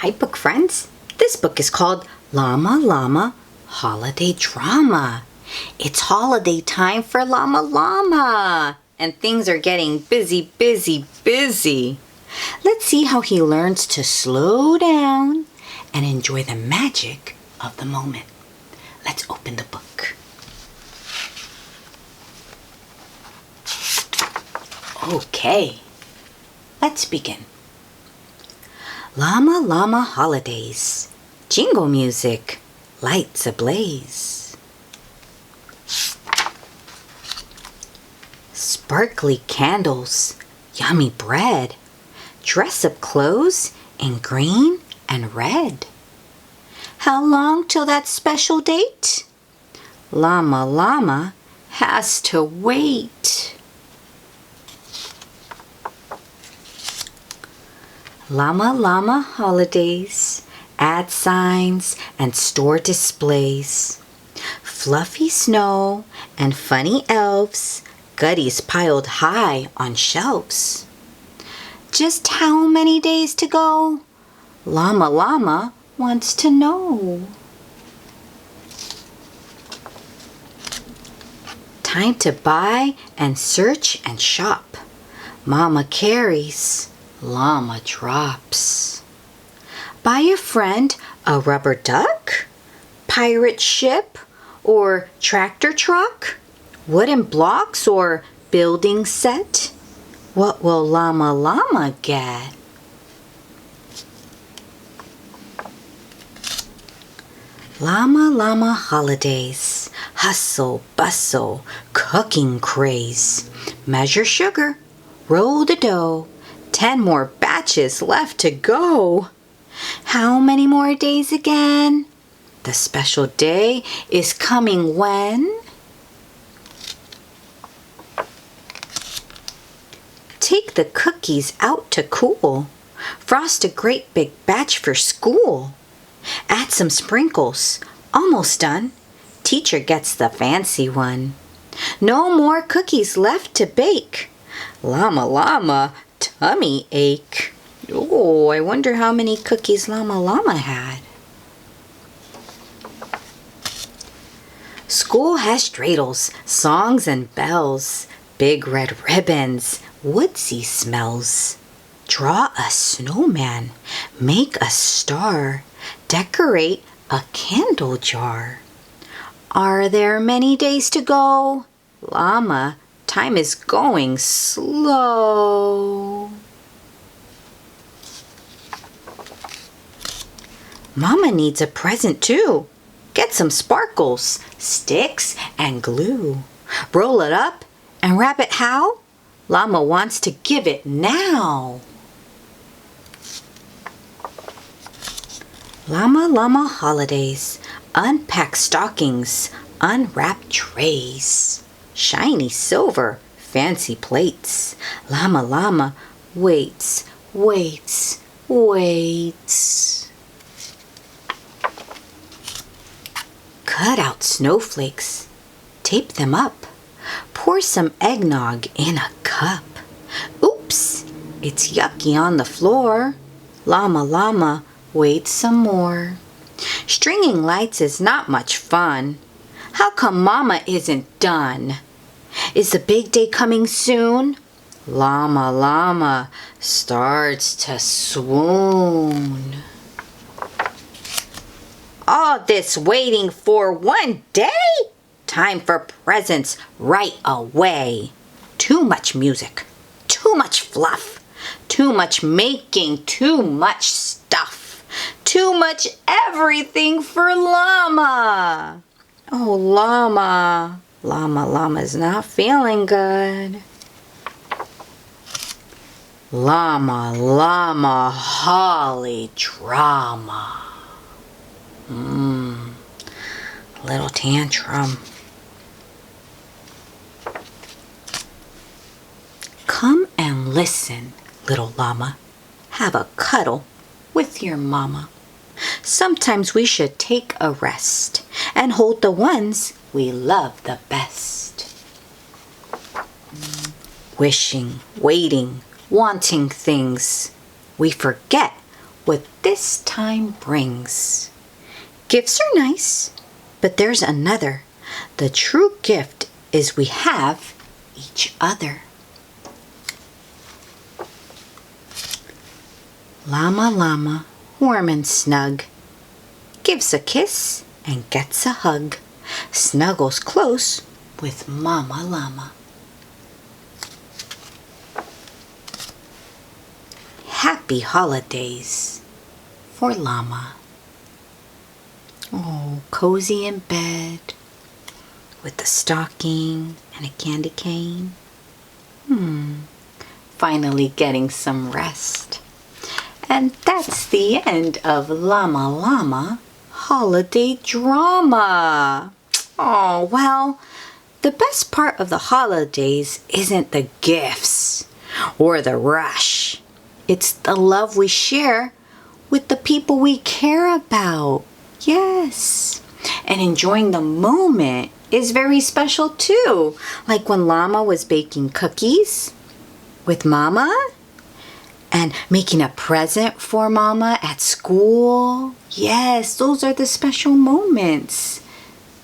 Hi, book friends. This book is called Llama Llama Holiday Drama. It's holiday time for Llama Llama, and things are getting busy, busy, busy. Let's see how he learns to slow down and enjoy the magic of the moment. Let's open the book. Okay, let's begin. Llama Llama holidays, jingle music, lights ablaze. Sparkly candles, yummy bread, dress-up clothes in green and red. How long till that special date? Llama Llama has to wait. Llama Llama holidays, ad signs and store displays. Fluffy snow and funny elves, goodies piled high on shelves. Just how many days to go? Llama Llama wants to know. Time to buy and search and shop. Mama carries, Llama drops. Buy a friend a rubber duck, pirate ship, or tractor truck, wooden blocks or building set. What will Llama Llama get? Llama Llama holidays, hustle, bustle, cooking craze. Measure sugar, roll the dough, 10 more batches left to go. How many more days again? The special day is coming when? Take the cookies out to cool. Frost a great big batch for school. Add some sprinkles. Almost done. Teacher gets the fancy one. No more cookies left to bake. Llama Llama tummy ache. Oh, I wonder how many cookies Llama Llama had. School has dreidels, songs and bells, big red ribbons, woodsy smells. Draw a snowman, make a star, decorate a candle jar. Are there many days to go? Llama, time is going slow. Mama needs a present too. Get some sparkles, sticks, and glue. Roll it up and wrap it how? Llama wants to give it now. Llama Llama holidays, unpack stockings, unwrap trays. Shiny silver, fancy plates. Llama Llama waits, waits, waits. Cut out snowflakes, tape them up. Pour some eggnog in a cup. Oops, it's yucky on the floor. Llama Llama waits some more. Stringing lights is not much fun. How come Mama isn't done? Is the big day coming soon? Llama Llama starts to swoon. All this waiting for one day? Time for presents right away. Too much music, too much fluff, too much making, too much stuff, too much everything for Llama. Oh, Llama. Llama Llama's not feeling good. Llama Llama holly drama. Little tantrum. Come and listen, little llama. Have a cuddle with your mama. Sometimes we should take a rest and hold the ones we love the best. Wishing, waiting, wanting things. We forget what this time brings. Gifts are nice, but there's another. The true gift is we have each other. Llama Llama, warm and snug, gives a kiss and gets a hug, snuggles close with Mama Llama. Happy holidays for Llama. Oh, cozy in bed with the stocking and a candy cane. Finally getting some rest. And that's the end of Llama Llama Holiday Drama. Oh, well, the best part of the holidays isn't the gifts or the rush. It's the love we share with the people we care about. Yes. And enjoying the moment is very special too. Like when Llama was baking cookies with Mama and making a present for Mama at school. Yes, those are the special moments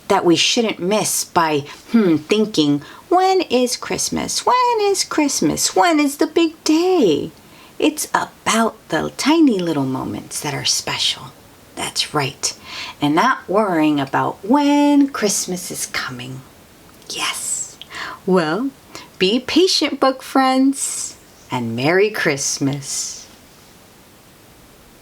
that we shouldn't miss by thinking, when is Christmas? When is Christmas? When is the big day? It's about the tiny little moments that are special. That's right. And not worrying about when Christmas is coming. Yes. Well, be patient, book friends, and Merry Christmas.